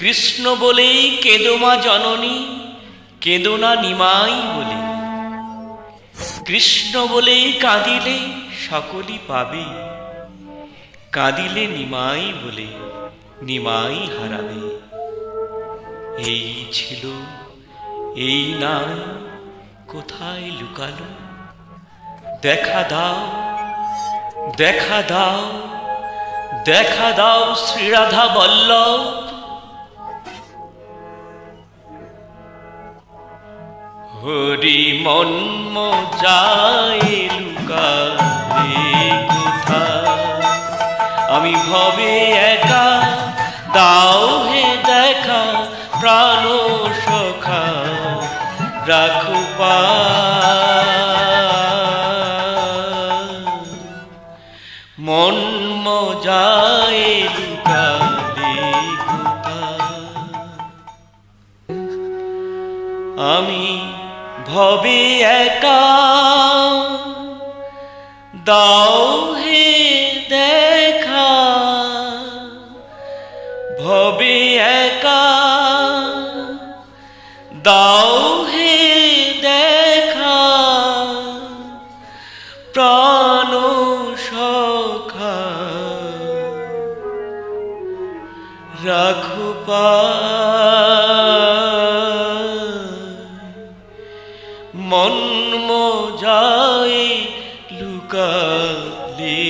কৃষ্ণ বলেই কেঁদো মা জননী, কেঁদো না নিমাই বলে। কৃষ্ণ বলেই কাঁদিলে সকলই পাবে, কাঁদিলে নিমাই বলে নিমাই হারাবে। এই ছিল এই নাই কোথায় লুকালো, দেখা দাও দেখা দাও দেখা দাও শ্রীরাধা বল্লভ। হরি মন মজায় লুকালে কোথায়, আমি ভবে একা দাও হে দেখা, প্রাণ সখা রাখো মন মজায় লুকালে কোথায়। আমি ভবে একা দাও হে দেখা, ভবে একা দাও হে দেখা, প্রাণ সখা রাখো মন মজায় লুকালে